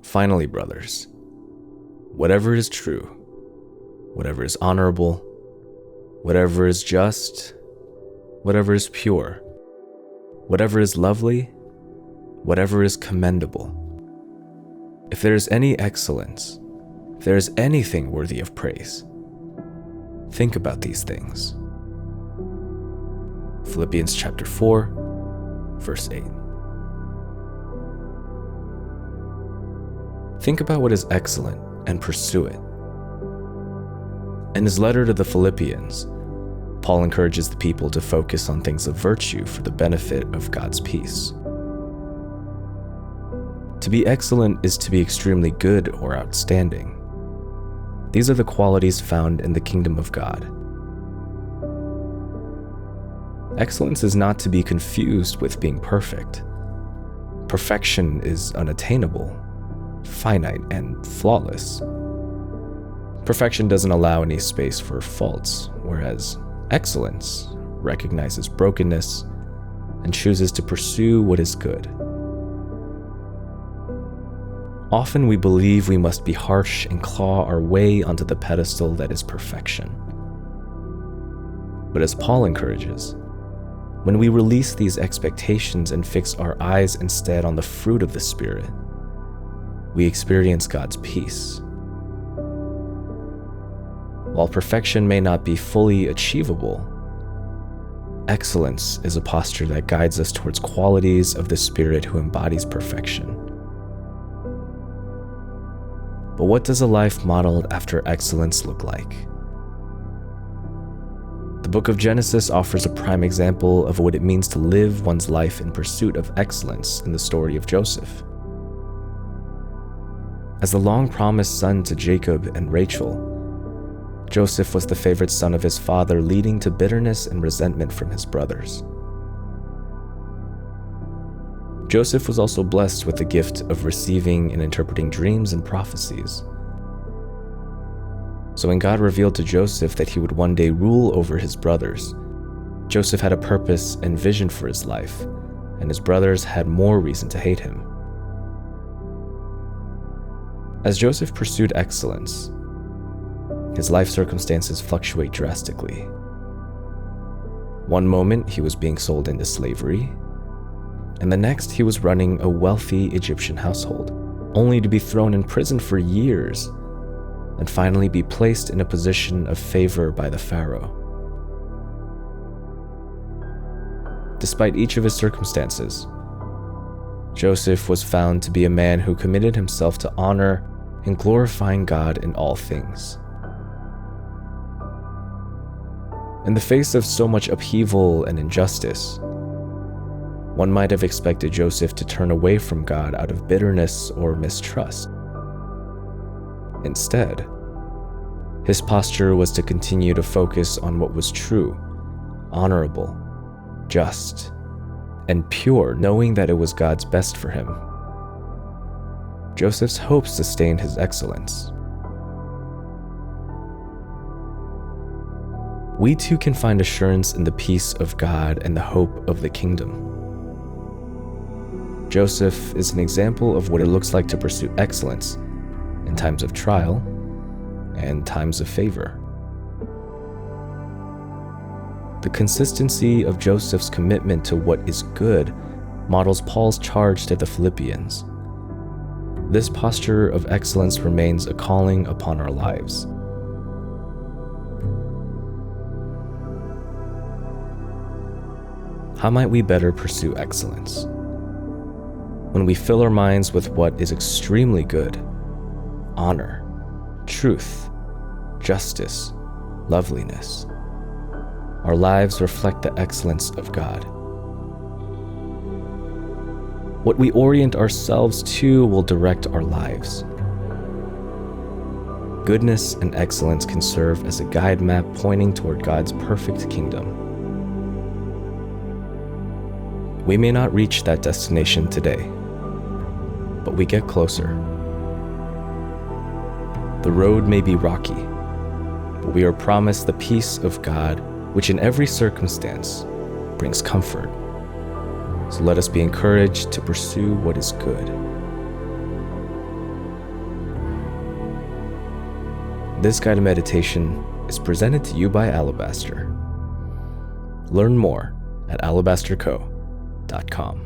Finally, brothers, whatever is true, whatever is honorable, whatever is just, whatever is pure, whatever is lovely, whatever is commendable, if there is any excellence, if there is anything worthy of praise, think about these things. Philippians chapter 4, verse 8. Think about what is excellent and pursue it. In his letter to the Philippians, Paul encourages the people to focus on things of virtue for the benefit of God's peace. To be excellent is to be extremely good or outstanding. These are the qualities found in the kingdom of God. Excellence is not to be confused with being perfect. Perfection is unattainable, finite, and flawless. Perfection doesn't allow any space for faults, whereas excellence recognizes brokenness and chooses to pursue what is good. Often we believe we must be harsh and claw our way onto the pedestal that is perfection. But as Paul encourages, when we release these expectations and fix our eyes instead on the fruit of the Spirit, we experience God's peace. While perfection may not be fully achievable, excellence is a posture that guides us towards qualities of the Spirit who embodies perfection. But what does a life modeled after excellence look like? The book of Genesis offers a prime example of what it means to live one's life in pursuit of excellence in the story of Joseph. As the long-promised son to Jacob and Rachel, Joseph was the favorite son of his father, leading to bitterness and resentment from his brothers. Joseph was also blessed with the gift of receiving and interpreting dreams and prophecies. So when God revealed to Joseph that he would one day rule over his brothers, Joseph had a purpose and vision for his life, and his brothers had more reason to hate him. As Joseph pursued excellence, his life circumstances fluctuate drastically. One moment he was being sold into slavery, and the next he was running a wealthy Egyptian household, only to be thrown in prison for years and finally be placed in a position of favor by the Pharaoh. Despite each of his circumstances, Joseph was found to be a man who committed himself to honor and glorifying God in all things. In the face of so much upheaval and injustice, one might have expected Joseph to turn away from God out of bitterness or mistrust. Instead, his posture was to continue to focus on what was true, honorable, just, and pure, knowing that it was God's best for him. Joseph's hope sustained his excellence. We too can find assurance in the peace of God and the hope of the kingdom. Joseph is an example of what it looks like to pursue excellence in times of trial and times of favor. The consistency of Joseph's commitment to what is good models Paul's charge to the Philippians. This posture of excellence remains a calling upon our lives. How might we better pursue excellence? When we fill our minds with what is extremely good, honor, truth, justice, loveliness, our lives reflect the excellence of God. What we orient ourselves to will direct our lives. Goodness and excellence can serve as a guide map pointing toward God's perfect kingdom. We may not reach that destination today, but we get closer. The road may be rocky, but we are promised the peace of God, which in every circumstance brings comfort. So let us be encouraged to pursue what is good. This guided meditation is presented to you by Alabaster. Learn more at alabasterco.com.